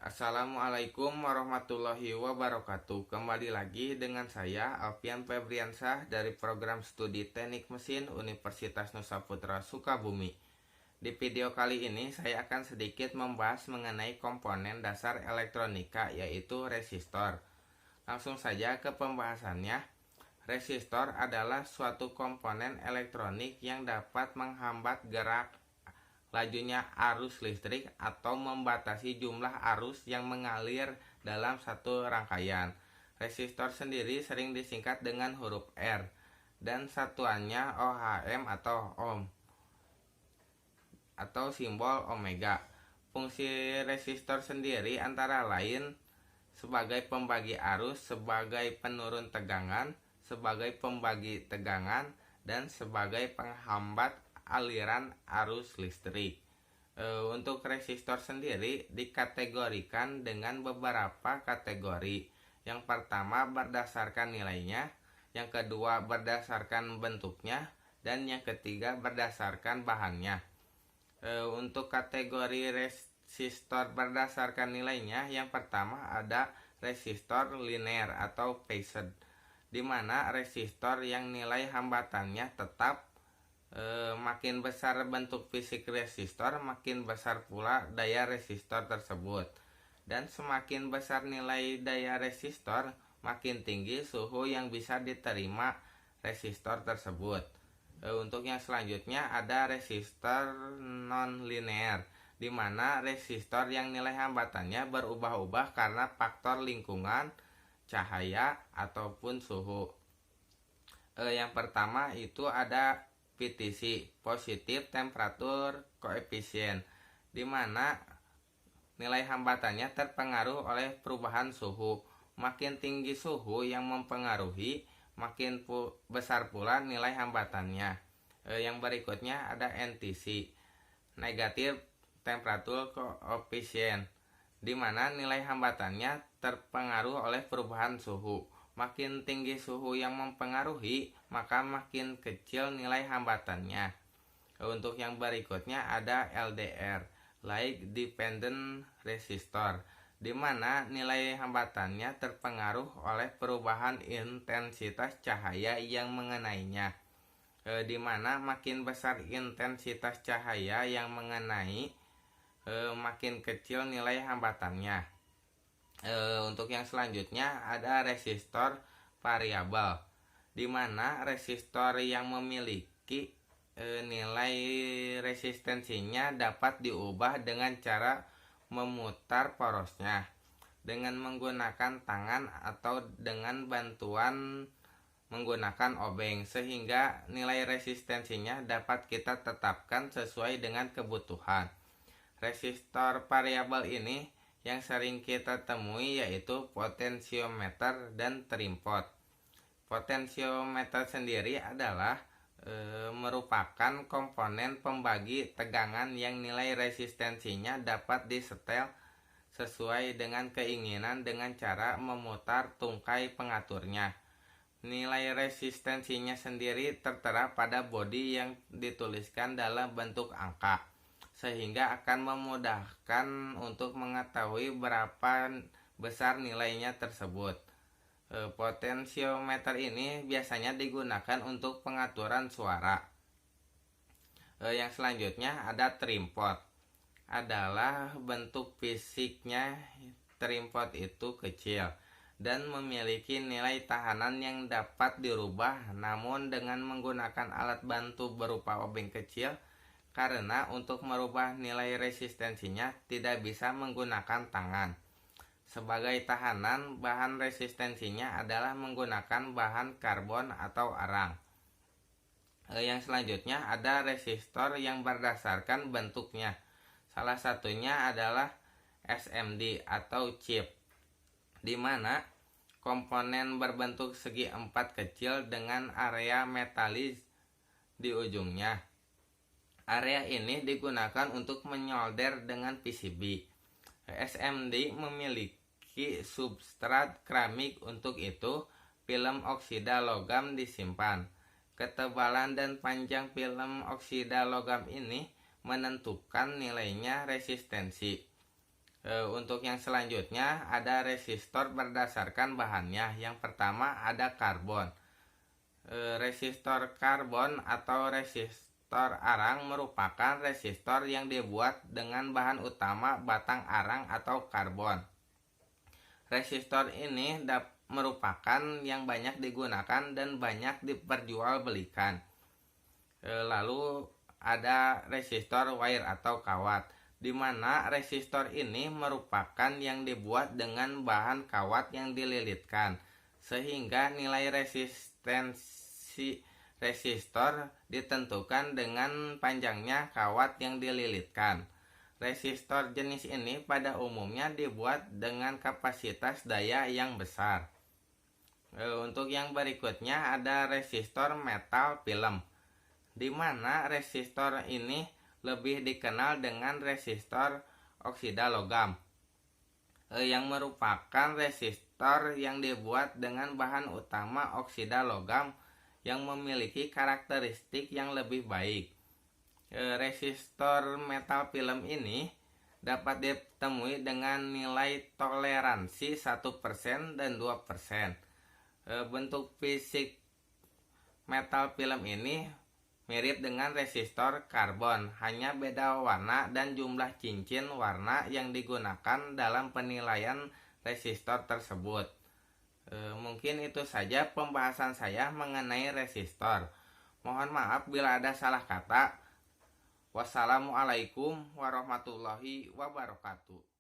Assalamualaikum warahmatullahi wabarakatuh. Kembali lagi dengan saya Alfian Febriansah dari program studi Teknik Mesin Universitas Nusa Putra Sukabumi. Di video kali ini saya akan sedikit membahas mengenai komponen dasar elektronika, yaitu resistor. Langsung saja ke pembahasannya. Resistor adalah suatu komponen elektronik yang dapat menghambat gerak lajunya arus listrik atau membatasi jumlah arus yang mengalir dalam satu rangkaian. Resistor sendiri sering disingkat dengan huruf R dan satuannya ohm atau ohm atau simbol omega. Fungsi resistor sendiri antara lain sebagai pembagi arus, sebagai penurun tegangan, sebagai pembagi tegangan, dan sebagai penghambat aliran arus listrik. Untuk resistor sendiri dikategorikan dengan beberapa kategori. Yang pertama berdasarkan nilainya, yang kedua berdasarkan bentuknya, dan yang ketiga berdasarkan bahannya. Untuk kategori resistor berdasarkan nilainya, yang pertama ada resistor linear atau phased, di mana resistor yang nilai hambatannya tetap. Makin besar bentuk fisik resistor, makin besar pula daya resistor tersebut. Dan semakin besar nilai daya resistor, makin tinggi suhu yang bisa diterima resistor tersebut. Untuk yang selanjutnya ada resistor non-linear, di mana resistor yang nilai hambatannya berubah-ubah karena faktor lingkungan, cahaya, ataupun suhu. Yang pertama itu ada PTC, positif temperatur koefisien, di mana nilai hambatannya terpengaruh oleh perubahan suhu. Makin tinggi suhu yang mempengaruhi, makin besar pula nilai hambatannya. Yang berikutnya ada NTC, negatif temperatur koefisien, di mana nilai hambatannya terpengaruh oleh perubahan suhu. Makin tinggi suhu yang mempengaruhi, maka makin kecil nilai hambatannya. Untuk yang berikutnya ada LDR, Light Dependent Resistor, di mana nilai hambatannya terpengaruh oleh perubahan intensitas cahaya yang mengenainya. Di mana makin besar intensitas cahaya yang mengenai, makin kecil nilai hambatannya. Untuk yang selanjutnya ada resistor variabel, di mana resistor yang memiliki nilai resistensinya dapat diubah dengan cara memutar porosnya dengan menggunakan tangan atau dengan bantuan menggunakan obeng, sehingga nilai resistensinya dapat kita tetapkan sesuai dengan kebutuhan. Resistor variabel ini yang sering kita temui yaitu potensiometer dan trimpot. Potensiometer sendiri adalah merupakan komponen pembagi tegangan yang nilai resistensinya dapat disetel sesuai dengan keinginan dengan cara memutar tungkai pengaturnya. Nilai resistensinya sendiri tertera pada bodi yang dituliskan dalam bentuk angka, sehingga akan memudahkan untuk mengetahui berapa besar nilainya tersebut. Potensiometer ini biasanya digunakan untuk pengaturan suara. Yang selanjutnya ada trimpot. Adalah bentuk fisiknya trimpot itu kecil dan memiliki nilai tahanan yang dapat dirubah, namun dengan menggunakan alat bantu berupa obeng kecil, karena untuk merubah nilai resistensinya tidak bisa menggunakan tangan. Sebagai tahanan, bahan resistensinya adalah menggunakan bahan karbon atau arang. Yang selanjutnya ada resistor yang berdasarkan bentuknya. Salah satunya adalah SMD atau chip, di mana komponen berbentuk segi empat kecil dengan area metalis di ujungnya. Area ini digunakan untuk menyolder dengan PCB. SMD memiliki substrat keramik, untuk itu film oksida logam disimpan. Ketebalan dan panjang film oksida logam ini menentukan nilainya resistensi. Untuk yang selanjutnya ada resistor berdasarkan bahannya. Yang pertama ada karbon. Resistor karbon atau resistor arang merupakan resistor yang dibuat dengan bahan utama batang arang atau karbon. Resistor ini merupakan yang banyak digunakan dan banyak diperjualbelikan. Lalu ada resistor wire atau kawat, di mana resistor ini merupakan yang dibuat dengan bahan kawat yang dililitkan, sehingga nilai resistensi resistor ditentukan dengan panjangnya kawat yang dililitkan. Resistor jenis ini pada umumnya dibuat dengan kapasitas daya yang besar. Untuk yang berikutnya ada resistor metal film, di mana resistor ini lebih dikenal dengan resistor oksida logam, yang merupakan resistor yang dibuat dengan bahan utama oksida logam yang memiliki karakteristik yang lebih baik. Resistor metal film ini dapat ditemui dengan nilai toleransi 1% dan 2%. Bentuk fisik metal film ini mirip dengan resistor karbon, hanya beda warna dan jumlah cincin warna yang digunakan dalam penilaian resistor tersebut. Mungkin itu saja pembahasan saya mengenai resistor. Mohon maaf bila ada salah kata. Wassalamualaikum warahmatullahi wabarakatuh.